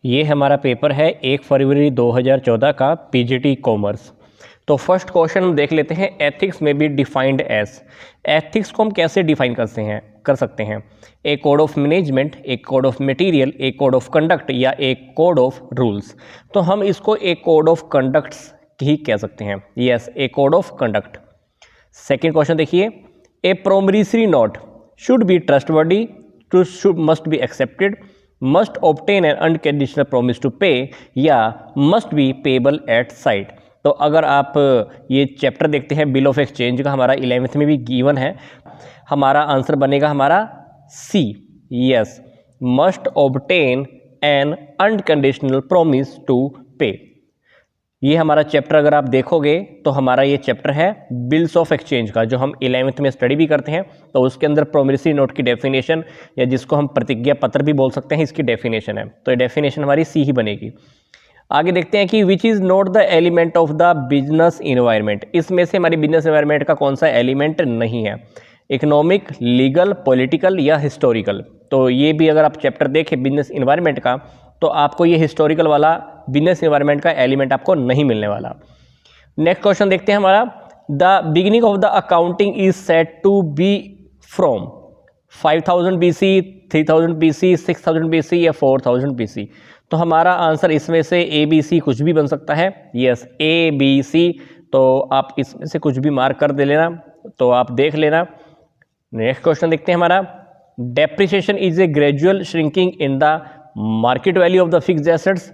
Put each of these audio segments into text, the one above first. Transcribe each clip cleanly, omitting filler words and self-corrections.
ये हमारा पेपर है 1 फरवरी 2014 का पीजीटी कॉमर्स। तो फर्स्ट क्वेश्चन हम देख लेते हैं, एथिक्स में बी डिफाइंड एज। एथिक्स को हम कैसे डिफाइन कर सकते हैं? A code of management, a code of material, a code of conduct या ए कोड ऑफ रूल्स। तो हम इसको ए कोड ऑफ कंडक्ट्स ही कह सकते हैं। Yes, a code of conduct. Second question देखिए, a promissory note should be trustworthy, must be accepted, must obtain an unconditional promise to pay या must be payable at sight. तो अगर आप ये चैप्टर देखते हैं बिल ऑफ एक्सचेंज का, हमारा 11th में भी गिवन है, हमारा आंसर बनेगा हमारा C. Yes, must obtain an unconditional promise to pay. ये हमारा चैप्टर अगर आप देखोगे तो हमारा ये चैप्टर है बिल्स ऑफ एक्सचेंज का, जो हम 11th में स्टडी भी करते हैं। तो उसके अंदर प्रोमिसरी नोट की डेफिनेशन, या जिसको हम प्रतिज्ञा पत्र भी बोल सकते हैं, इसकी डेफिनेशन है। तो ये डेफिनेशन हमारी सी ही बनेगी। आगे देखते हैं कि which is not the element of the business environment. इसमें से हमारी बिजनेस इन्वायरमेंट का कौन सा एलिमेंट नहीं है? इकोनॉमिक, लीगल, पॉलिटिकल या हिस्टोरिकल। तो ये भी अगर आप चैप्टर देखें बिजनेस इन्वायरमेंट का, तो आपको ये हिस्टोरिकल वाला बिजनेस इन्वायरमेंट का एलिमेंट आपको नहीं मिलने वाला। नेक्स्ट क्वेश्चन देखते हैं हमारा, the beginning of the accounting is said to be from 5000 BC, 3000 BC, 6000 BC या 4000 BC। तो हमारा आंसर इसमें से ए बी सी कुछ भी बन सकता है। Yes, A B C. तो आप इसमें से कुछ भी मार्क कर दे लेना, तो आप देख लेना। नेक्स्ट क्वेश्चन देखते हैं हमारा, depreciation is a gradual shrinking in the market value of the fixed assets,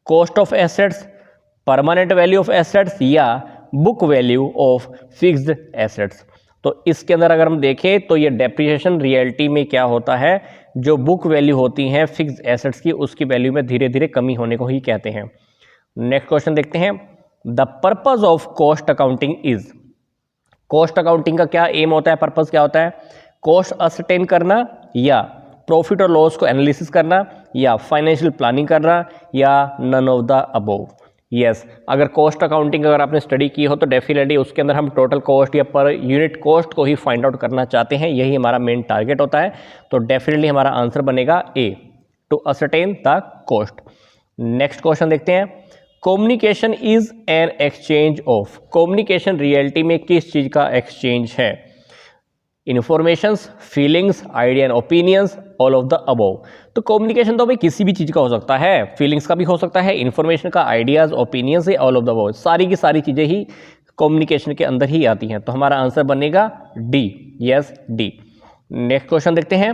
cost of assets, permanent value of assets या book value of fixed assets. तो इसके अंदर अगर हम देखें तो ये डेप्रिसिएशन रियलिटी में क्या होता है, जो बुक वैल्यू होती है फिक्स्ड एसेट्स की, उसकी वैल्यू में धीरे धीरे कमी होने को ही कहते हैं। नेक्स्ट क्वेश्चन देखते हैं, the purpose of cost accounting is. Cost accounting का क्या एम होता है, पर्पज क्या होता है? कॉस्ट असरटेन करना या प्रॉफिट और लॉस को एनालिसिस करना या फाइनेंशियल प्लानिंग करना या none of the above. Yes, अगर कॉस्ट अकाउंटिंग अगर आपने स्टडी की हो तो डेफिनेटली उसके अंदर हम टोटल कॉस्ट या पर यूनिट कॉस्ट को ही फाइंड आउट करना चाहते हैं, यही हमारा मेन टारगेट होता है। तो डेफिनेटली हमारा आंसर बनेगा A, to ascertain the cost. Next question देखते हैं, communication is an exchange of. Communication reality में किस चीज़ का एक्सचेंज है? Informations, feelings, idea and opinions, all of the above. तो कम्युनिकेशन तो भाई किसी भी चीज़ का हो सकता है, फीलिंग्स का भी हो सकता है, इन्फॉर्मेशन का, आइडियाज़, ओपिनियंस से ऑल ऑफ द अबोव। सारी की सारी चीज़ें ही कम्युनिकेशन के अंदर ही आती हैं। तो हमारा आंसर बनेगा D. Yes, D. Next question देखते हैं,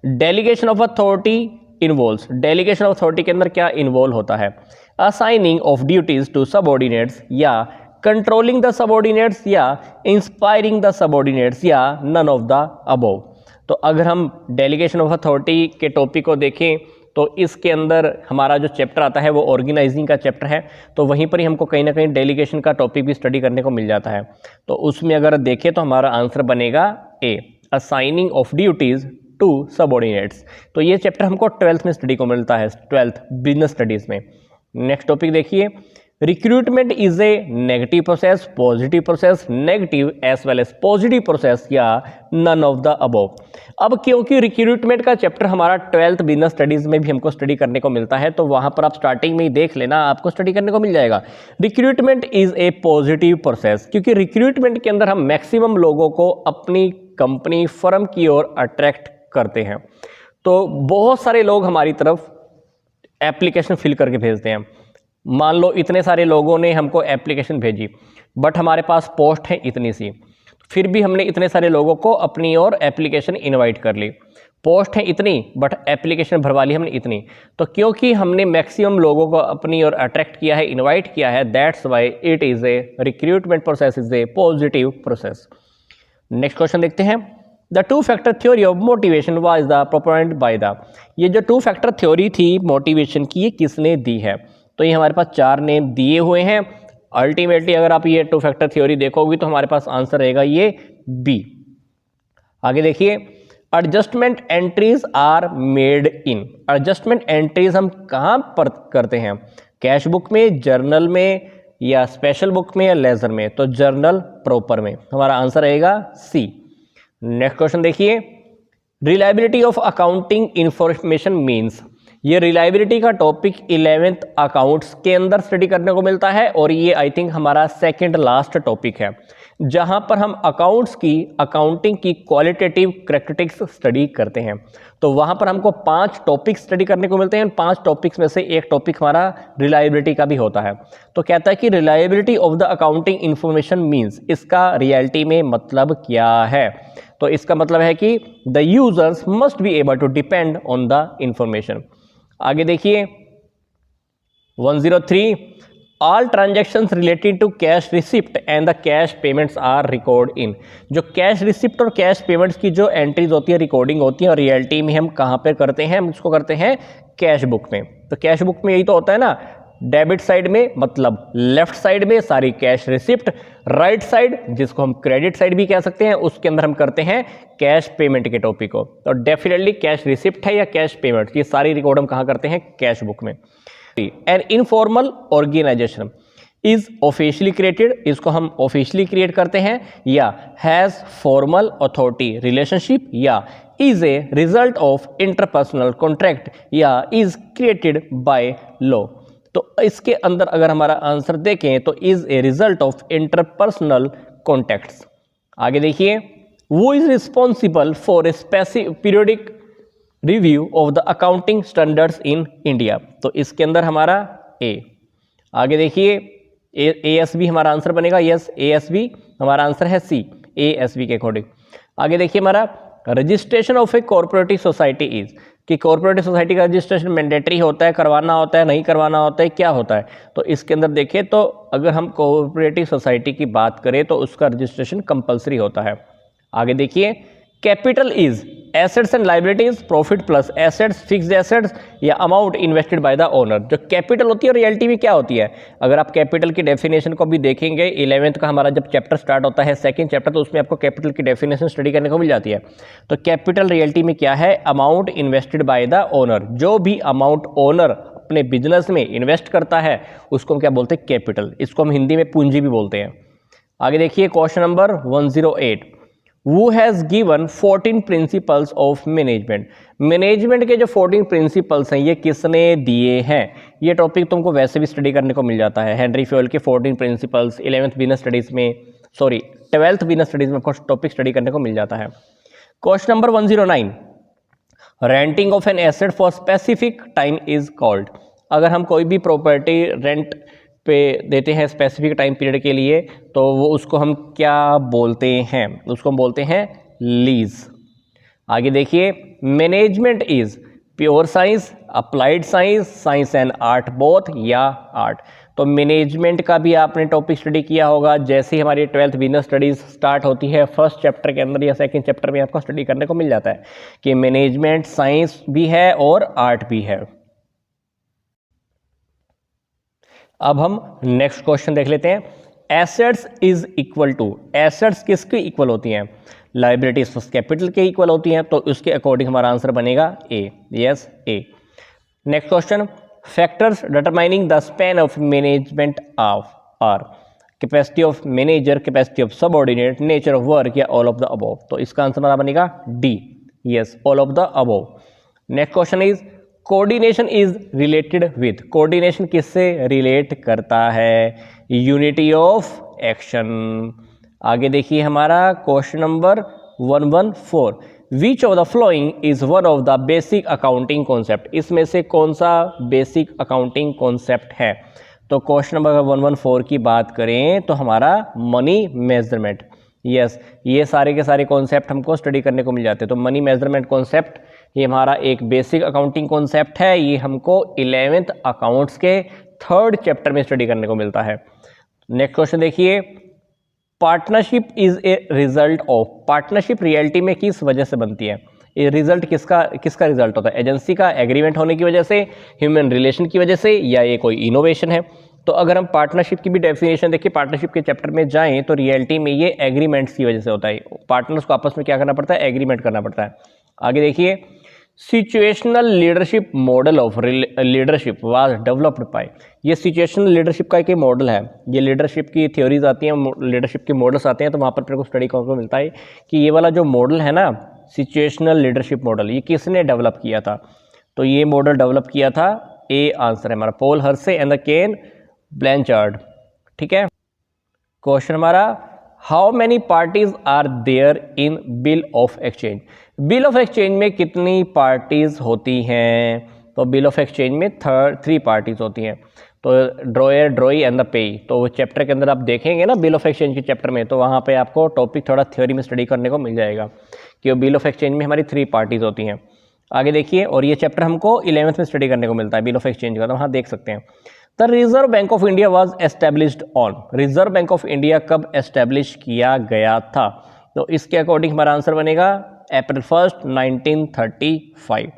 delegation of authority involves. Delegation of authority के अंदर क्या इन्वॉल्व होता है? Assigning of duties to subordinates या कंट्रोलिंग द सबऑर्डिनेट्स या इंस्पायरिंग द सबऑर्डिनेट्स या नन ऑफ द अबोव। तो अगर हम डेलीगेशन ऑफ अथॉरिटी के टॉपिक को देखें तो इसके अंदर हमारा जो चैप्टर आता है वो ऑर्गेनाइजिंग का चैप्टर है। तो वहीं पर ही हमको कहीं ना कहीं डेलीगेशन का टॉपिक भी स्टडी करने को मिल जाता है। तो उसमें अगर देखें तो हमारा आंसर बनेगा A, assigning of duties to subordinates. तो ये चैप्टर हमको 12th में स्टडी को मिलता है, 12th बिजनेस स्टडीज़ में। नेक्स्ट टॉपिक देखिए, recruitment is a negative process, positive process, negative as well as positive process या नन ऑफ द अबोव। अब क्योंकि रिक्रूटमेंट का चैप्टर हमारा 12th बिजनेस स्टडीज में भी हमको स्टडी करने को मिलता है, तो वहां पर आप स्टार्टिंग में ही देख लेना, आपको स्टडी करने को मिल जाएगा। Recruitment is A positive process, क्योंकि रिक्रूटमेंट के अंदर हम मैक्सिमम लोगों को अपनी कंपनी, फर्म की ओर अट्रैक्ट करते हैं। तो बहुत सारे लोग हमारी तरफ एप्लीकेशन फिल करके भेजते हैं। मान लो इतने सारे लोगों ने हमको एप्लीकेशन भेजी, बट हमारे पास पोस्ट है इतनी सी, फिर भी हमने इतने सारे लोगों को अपनी ओर एप्लीकेशन इनवाइट कर ली। पोस्ट है इतनी बट एप्लीकेशन भरवा ली हमने इतनी। तो क्योंकि हमने मैक्सिमम लोगों को अपनी ओर अट्रैक्ट किया है, इनवाइट किया है, that's why it is a recruitment process is a positive process. Next question देखते हैं, the two factor theory of motivation was the proponent by the. ये जो टू फैक्टर थ्योरी थी मोटिवेशन की, ये किसने दी है? तो ये हमारे पास 4 नेम दिए हुए हैं। अल्टीमेटली अगर आप ये टू फैक्टर थ्योरी देखोगे तो हमारे पास आंसर रहेगा ये बी। आगे देखिए, adjustment entries are made in. Adjustment entries हम कहाँ पर करते हैं? कैश बुक में, जर्नल में या स्पेशल बुक में या लेजर में? तो जर्नल प्रॉपर में। हमारा आंसर रहेगा सी। नेक्स्ट क्वेश्चन देखिए, reliability of accounting information means. ये रिलायबिलिटी का टॉपिक 11th अकाउंट्स के अंदर स्टडी करने को मिलता है और ये आई थिंक हमारा सेकंड लास्ट टॉपिक है जहां पर हम अकाउंट्स की अकाउंटिंग की क्वालिटेटिव करैक्टरिस्टिक्स स्टडी करते हैं। तो वहां पर हमको 5 टॉपिक स्टडी करने को मिलते हैं। 5 टॉपिक्स में से एक टॉपिक हमारा रिलायबिलिटी का भी होता है। तो कहता है कि reliability of the accounting information means, इसका रियलिटी में मतलब क्या है? तो इसका मतलब है कि the users must be able to depend on the information. आगे देखिए 103, all transactions related to cash receipt and the cash payments are record in. जो कैश रिसिप्ट और कैश पेमेंट्स की जो एंट्रीज होती है, रिकॉर्डिंग होती है, और रियलिटी में हम कहाँ पे करते हैं? हम इसको करते हैं कैश बुक में। तो कैश बुक में यही तो होता है ना, डेबिट साइड में मतलब लेफ्ट साइड में सारी कैश रिसिप्ट, राइट साइड जिसको हम क्रेडिट साइड भी कह सकते हैं, उसके अंदर हम करते हैं कैश पेमेंट के टॉपिक को। तो डेफिनेटली कैश रिसिप्ट है या कैश पेमेंट, ये सारी रिकॉर्ड हम कहाँ करते हैं? कैश बुक में। An informal organisation is officially created, इसको हम ऑफिशियली क्रिएट करते हैं, या हैज फॉर्मल अथॉरिटी रिलेशनशिप, या is a result of interpersonal contract, या इज क्रिएटेड बाय लॉ। तो इसके अंदर अगर हमारा आंसर देखें तो is a result of interpersonal contacts. आगे देखिए, वो is responsible for a specific periodic review of the accounting standards in India. तो इसके अंदर हमारा ए। आगे देखिए ASB हमारा आंसर बनेगा, यस ASB हमारा आंसर है C, ASB के अकॉर्डिंग। आगे देखिए हमारा registration of A corporative society is, कि कॉर्पोरेटिव सोसाइटी का रजिस्ट्रेशन मैंडेटरी होता है, करवाना होता है, नहीं करवाना होता है, क्या होता है? तो इसके अंदर देखिए, तो अगर हम कॉर्पोरेटिव सोसाइटी की बात करें तो उसका रजिस्ट्रेशन कंपलसरी होता है। आगे देखिए, capital is assets and liabilities, profit plus assets, fixed assets, या amount invested by the owner. जो कैपिटल होती है रियलिटी में क्या होती है? अगर आप कैपिटल की डेफिनेशन को भी देखेंगे, 11th का हमारा जब चैप्टर स्टार्ट होता है, सेकंड चैप्टर, तो उसमें आपको कैपिटल की डेफिनेशन स्टडी करने को मिल जाती है। तो कैपिटल रियलिटी में क्या है? Amount invested by the owner. जो भी अमाउंट ओनर अपने बिजनेस में इन्वेस्ट करता है उसको हम क्या बोलते हैं? कैपिटल। इसको हम हिंदी में पूंजी भी बोलते हैं। आगे देखिए question number 108, Who has given 14 principles of management. Management के जो 14 प्रिंसिपल्स हैं ये किसने दिए हैं? ये टॉपिक तुमको वैसे भी स्टडी करने को मिल जाता है। हेनरी फ्योल के 14 प्रिंसिपल्स 11th बिजनेस स्टडीज में, 12th बिजनेस स्टडीज में टॉपिक स्टडी करने को मिल जाता है। Question number 109, renting of an asset for specific time is called. अगर हम कोई भी प्रॉपर्टी रेंट पे देते हैं स्पेसिफिक टाइम पीरियड के लिए तो वो उसको हम क्या बोलते हैं? उसको हम बोलते हैं लीज। आगे देखिए, management is pure science, applied science, science and art both, या आर्ट। तो मैनेजमेंट का भी आपने टॉपिक स्टडी किया होगा। जैसे ही हमारी 12th बिजनेस स्टडीज स्टार्ट होती है, फर्स्ट चैप्टर के अंदर या सेकंड चैप्टर में आपको स्टडी करने को मिल जाता है कि मैनेजमेंट साइंस भी है और आर्ट भी है। अब हम नेक्स्ट क्वेश्चन देख लेते हैं। Assets is equal to, assets किसके इक्वल होती हैं? लाइबिलिटीज कैपिटल के इक्वल होती हैं, तो उसके अकॉर्डिंग हमारा आंसर बनेगा A, yes A. Next question, factors determining the span of management of are capacity of manager, capacity of subordinate, nature of work, या ऑल ऑफ द अबव। तो इसका आंसर हमारा बनेगा D, yes all of the above. Next question is coordination is related with, coordination किससे relate करता है? Unity of action. आगे देखिए हमारा question number 114, which of the following is one of the basic accounting concept. इसमें से कौन सा बेसिक अकाउंटिंग कॉन्सेप्ट है? तो क्वेश्चन नंबर 114 की बात करें तो हमारा मनी मेजरमेंट, यस ये सारे के सारे कॉन्सेप्ट हमको स्टडी करने को मिल जाते हैं। तो मनी मेजरमेंट कॉन्सेप्ट ये हमारा एक बेसिक अकाउंटिंग कॉन्सेप्ट है। ये हमको 11th अकाउंट्स के 3rd चैप्टर में स्टडी करने को मिलता है। नेक्स्ट क्वेश्चन देखिए, partnership is a result of, partnership reality में किस वजह से बनती है? ये रिजल्ट किसका रिजल्ट होता है? एजेंसी का, एग्रीमेंट होने की वजह से, ह्यूमन रिलेशन की वजह से, या ये कोई इनोवेशन है? तो अगर हम पार्टनरशिप की भी डेफिनेशन देखिए, पार्टनरशिप के चैप्टर में जाएं तो रियलिटी में ये एग्रीमेंट्स की वजह से होता है। पार्टनर्स को आपस में क्या करना पड़ता है? एग्रीमेंट करना पड़ता है। आगे देखिए, situational leadership model of leadership was developed by, ये सिचुएशनल लीडरशिप का एक मॉडल है। ये लीडरशिप की थ्योरीज आती हैं, लीडरशिप के मॉडल्स आते हैं, तो वहाँ पर मेरे को स्टडी करने को मिलता है कि ये वाला जो मॉडल है ना, सिचुएशनल लीडरशिप मॉडल, ये किसने डेवलप किया था? तो ये मॉडल डेवलप किया था, ए आंसर है हमारा, Paul Hersey and the Ken Blanchard. ठीक है, क्वेश्चन हमारा, how many parties are there in bill of exchange. Bill of exchange में कितनी पार्टीज होती हैं? तो बिल ऑफ एक्सचेंज में 3 पार्टीज होती हैं। तो ड्रॉयर, ड्रॉई एंड द पेई, तो वो चैप्टर के अंदर आप देखेंगे ना बिल ऑफ एक्सचेंज के चैप्टर में, तो वहाँ पे आपको टॉपिक थोड़ा थ्योरी में स्टडी करने को मिल जाएगा कि वो बिल ऑफ एक्सचेंज में हमारी 3 पार्टीज होती हैं। आगे देखिए, और ये चैप्टर हमको 11th में स्टडी करने को मिलता है बिल ऑफ एक्सचेंज का, तो वहाँ देख सकते हैं। The Reserve Bank of India was established on, Reserve Bank of India कब एस्टेब्लिश किया गया था? तो इसके अकॉर्डिंग हमारा आंसर बनेगा अप्रैल 1 1935।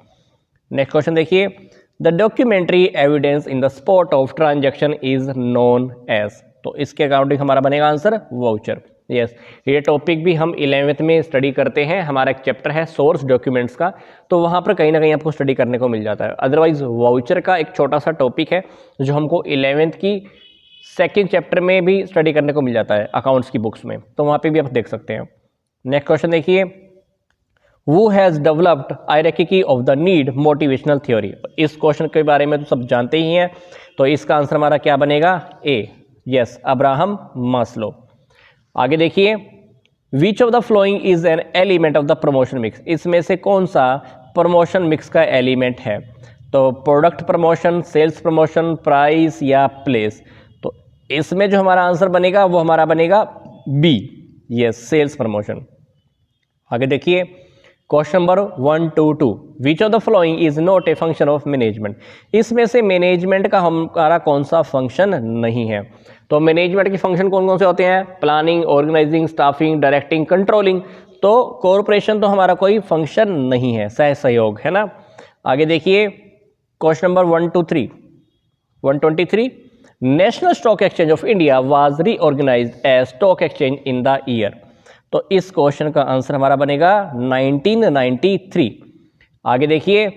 नेक्स्ट क्वेश्चन देखिए, the documentary evidence in the spot of transaction is known as, तो इसके अकॉर्डिंग हमारा बनेगा आंसर वाउचर। यस, ये टॉपिक भी हम 11th में स्टडी करते हैं, हमारा एक चैप्टर है सोर्स डॉक्यूमेंट्स का, तो वहाँ पर कहीं ना कहीं आपको स्टडी करने को मिल जाता है। अदरवाइज वाउचर का एक छोटा सा टॉपिक है जो हमको 11th की 2nd चैप्टर में भी स्टडी करने को मिल जाता है अकाउंट्स की बुक्स में, तो वहाँ पर भी आप देख सकते हैं। नेक्स्ट क्वेश्चन देखिए, Who has developed hierarchy of the need motivational theory? इस क्वेश्चन के बारे में तो सब जानते ही हैं, तो इसका आंसर हमारा क्या बनेगा? A, yes, Abraham Maslow. आगे देखिए, विच of the following is an element of the promotion mix, इसमें से कौन सा प्रमोशन मिक्स का एलिमेंट है? तो product promotion, sales promotion, price या प्लेस, तो इसमें जो हमारा आंसर बनेगा वो हमारा बनेगा बी, यस, सेल्स प्रमोशन। आगे देखिए, question number 122, which of the following is not a function of management, इसमें से मैनेजमेंट का हमारा कौन सा फंक्शन नहीं है? तो मैनेजमेंट के फंक्शन कौन कौन से होते हैं? Planning, organising, staffing, directing, controlling. तो कॉरपोरेशन तो हमारा कोई फंक्शन नहीं है, सहयोग है ना। आगे देखिए, question number 123, national stock exchange of India was reorganized as stock exchange in the year, तो इस क्वेश्चन का आंसर हमारा बनेगा 1993। आगे देखिए,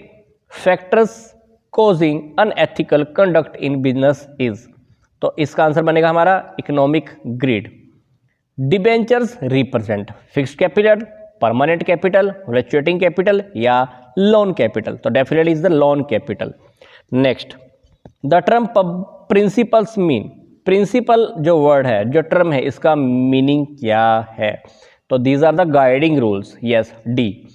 factors causing unethical conduct in business is, तो इसका आंसर बनेगा हमारा economic greed. Debentures represent fixed capital, permanent capital, fluctuating capital या लोन कैपिटल, तो definitely is the loan capital. Next, the term principles mean, principle जो word है, जो term है, इसका मीनिंग क्या है? तो these are the guiding rules, yes, D.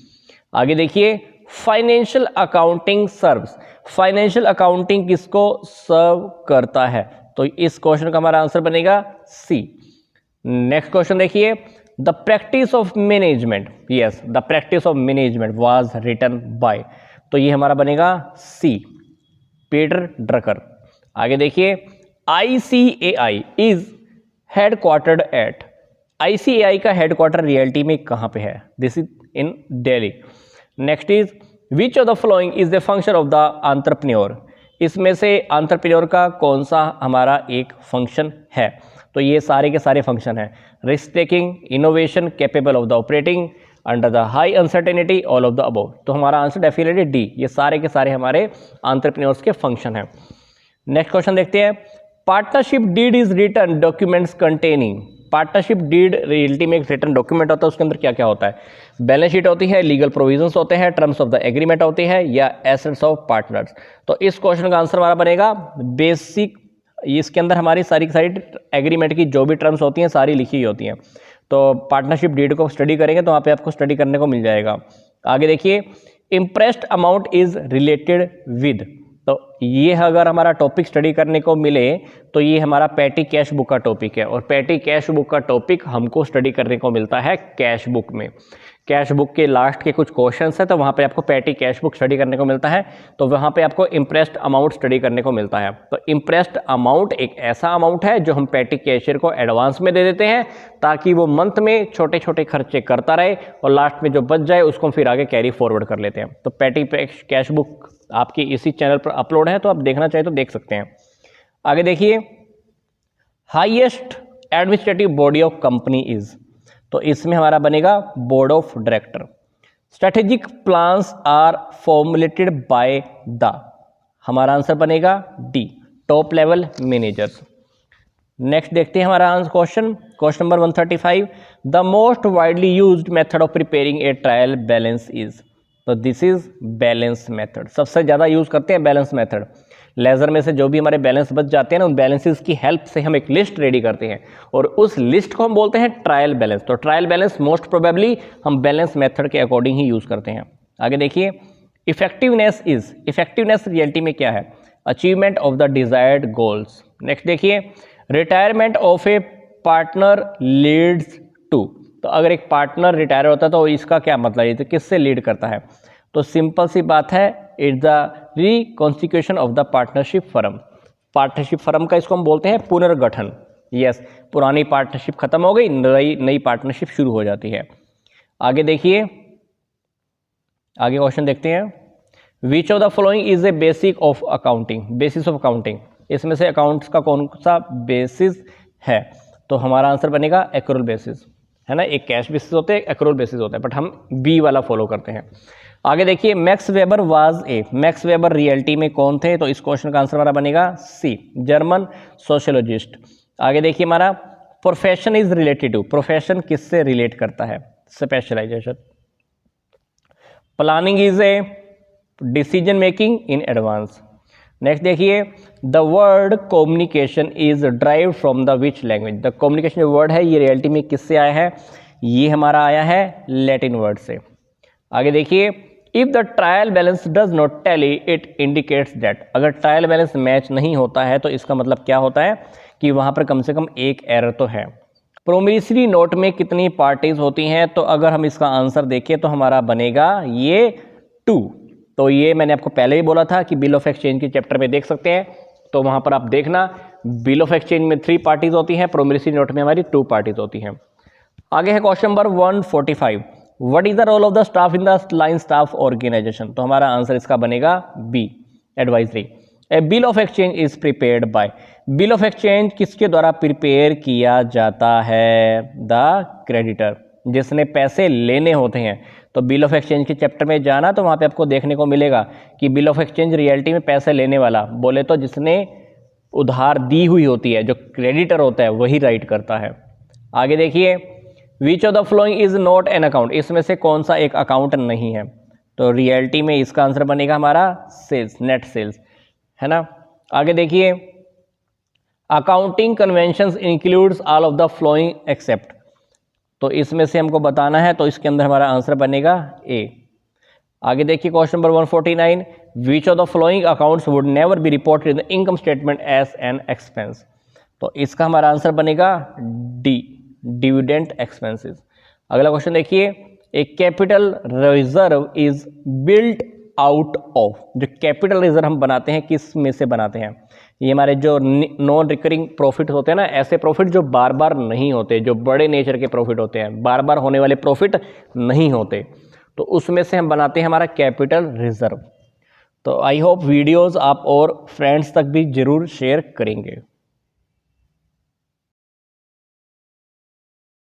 आगे देखिए, financial accounting serves, financial accounting किसको सर्व करता है? तो इस क्वेश्चन का हमारा आंसर बनेगा सी। नेक्स्ट क्वेश्चन देखिए, the practice of management, yes, the practice of management was written by, तो ये हमारा बनेगा सी, पीटर ड्रकर। आगे देखिए, ICAI is headquartered at, ICAI का हेडक्वार्टर रियलिटी में कहाँ पे है? This is in Delhi. Next is, which of the following is the function of the entrepreneur, इसमें से एंटरप्रेन्योर का कौन सा हमारा एक फंक्शन है? तो ये सारे के सारे फंक्शन है, risk taking, innovation, capable of the operating under the high uncertainty, all of the above, तो हमारा आंसर डेफिनेटली डी, ये सारे के सारे हमारे एंटरप्रेन्योर्स के फंक्शन हैं। नेक्स्ट क्वेश्चन देखते हैं, partnership deed is written documents containing, partnership deed reality में एक रिटर्न डॉक्यूमेंट होता है, उसके अंदर क्या क्या होता है? बैलेंस शीट होती है, लीगल प्रोविजंस होते हैं, टर्म्स ऑफ द एग्रीमेंट होती है या एसेट्स ऑफ पार्टनर्स। तो इस क्वेश्चन का आंसर हमारा बनेगा बेसिक, इसके अंदर हमारी सारी एग्रीमेंट की जो भी टर्म्स होती हैं सारी लिखी होती हैं, तो पार्टनरशिप डीड को स्टडी करेंगे तो वहाँ पे आपको स्टडी करने को मिल जाएगा। आगे देखिए, impressed amount is related with, तो ये अगर हमारा टॉपिक स्टडी करने को मिले तो ये हमारा पैटी कैश बुक का टॉपिक है, और पैटी कैश बुक का टॉपिक हमको स्टडी करने को मिलता है कैश बुक में। कैश बुक के लास्ट के कुछ क्वेश्चंस हैं, तो वहाँ पे आपको पैटी कैश बुक स्टडी करने को मिलता है, तो वहाँ पे आपको इम्प्रेस्ड अमाउंट स्टडी करने को मिलता है। तो इम्प्रेस्ड अमाउंट एक ऐसा अमाउंट है जो हम पैटी कैशियर को एडवांस में दे देते हैं ताकि वो मंथ में छोटे छोटे खर्चे करता रहे और लास्ट में जो बच जाए उसको फिर आगे कैरी फॉरवर्ड कर लेते हैं। तो पैटी कैश बुक आपकी इसी चैनल पर अपलोड है, तो आप देखना चाहें तो देख सकते हैं। आगे देखिए, highest administrative body of company is, तो इसमें हमारा बनेगा board of director. Strategic plans are formulated by the, हमारा आंसर बनेगा D, top level managers. Next देखते हैं हमारा answer question number 135, the most widely used method of preparing a trial balance is, तो दिस इज बैलेंस मेथड, सबसे ज़्यादा use करते हैं बैलेंस मेथड। लेज़र में से जो भी हमारे बैलेंस बच जाते हैं ना, उन बैलेंसेस की हेल्प से हम एक लिस्ट रेडी करते हैं और उस लिस्ट को हम बोलते हैं ट्रायल बैलेंस। तो ट्रायल बैलेंस मोस्ट प्रोबेबली हम बैलेंस मेथड के अकॉर्डिंग ही यूज़ करते हैं। आगे देखिए, इफेक्टिवनेस रियलिटी में क्या है? Achievement of the desired goals. Next देखिए, retirement of a partner leads to. तो अगर एक पार्टनर रिटायर होता है तो इसका क्या मतलब है, तो किससे लीड करता है? तो सिंपल सी बात है, it's the reconstitution of the partnership firm. Partnership firm का इसको हम बोलते हैं पुनर्गठन। यस, पुरानी पार्टनरशिप खत्म हो गई, नई पार्टनरशिप शुरू हो जाती है। आगे देखिए, आगे क्वेश्चन देखते हैं, विच of the following is a basic of accounting. Basis of accounting, इसमें से अकाउंट्स का कौन सा बेसिस है? तो हमारा आंसर बनेगा एक्रूअल बेसिस, है ना। एक कैश बेसिस होते हैं, एक्रूअल बेसिस होता है, बट हम बी वाला फॉलो करते हैं। आगे देखिए, max weber was a. Max weber reality में कौन थे? तो इस क्वेश्चन का आंसर हमारा बनेगा सी, जर्मन सोशियोलॉजिस्ट। आगे देखिए, हमारा profession is related to. Profession किससे रिलेट करता है? Specialization. Planning is a decision making in advance. Next देखिए, the word communication is drive from the which language. The communication जो वर्ड है ये रियलिटी में किससे आया है? ये हमारा आया है लैटिन वर्ड से। आगे देखिए, if the trial balance does not tally it indicates that. अगर ट्रायल बैलेंस मैच नहीं होता है तो इसका मतलब क्या होता है कि वहाँ पर कम से कम एक एरर तो है। प्रोमिसरी नोट में कितनी पार्टीज होती हैं? तो अगर हम इसका आंसर देखें तो हमारा बनेगा ये 2। तो ये मैंने आपको पहले ही बोला था कि बिल ऑफ एक्सचेंज के चैप्टर में देख सकते हैं, तो वहाँ पर आप देखना, बिल ऑफ एक्सचेंज में 3 पार्टीज होती हैं, प्रोमिसरी नोट में हमारी 2 पार्टीज होती हैं। आगे है question number 145, what is the role of the staff in the line staff organisation. तो हमारा आंसर इसका बनेगा B, advisory. A bill of exchange is prepared by. Bill of exchange किसके द्वारा प्रिपेयर किया जाता है? द क्रेडिटर, जिसने पैसे लेने होते हैं। तो बिल ऑफ एक्सचेंज के चैप्टर में जाना तो वहाँ पे आपको देखने को मिलेगा कि बिल ऑफ एक्सचेंज रियलिटी में पैसे लेने वाला, बोले तो जिसने उधार दी हुई होती है, जो क्रेडिटर होता है वही राइट करता है। आगे देखिए, विच of the following is not an account. इसमें से कौन सा एक अकाउंट नहीं है? तो रियलिटी में इसका आंसर बनेगा हमारा सेल्स, नेट सेल्स, है ना। आगे देखिए, accounting conventions includes all of the following except. तो इसमें से हमको बताना है, तो इसके अंदर हमारा आंसर बनेगा ए। आगे देखिए, question number 149, which of the following accounts would never be reported in the income statement as an expense. तो इसका हमारा आंसर बनेगा डी, डिविडेंड एक्सपेंसेस। अगला क्वेश्चन देखिए, a capital reserve is built out of. जो capital reserve हम बनाते हैं किस में से बनाते हैं? ये हमारे जो नॉन रिकरिंग प्रॉफिट होते हैं ना, ऐसे प्रॉफिट जो बार बार नहीं होते, जो बड़े नेचर के प्रॉफिट होते हैं, बार बार होने वाले प्रॉफिट नहीं होते, तो उसमें से हम बनाते हैं हमारा कैपिटल रिजर्व। तो आई होप वीडियोस आप और फ्रेंड्स तक भी ज़रूर शेयर करेंगे।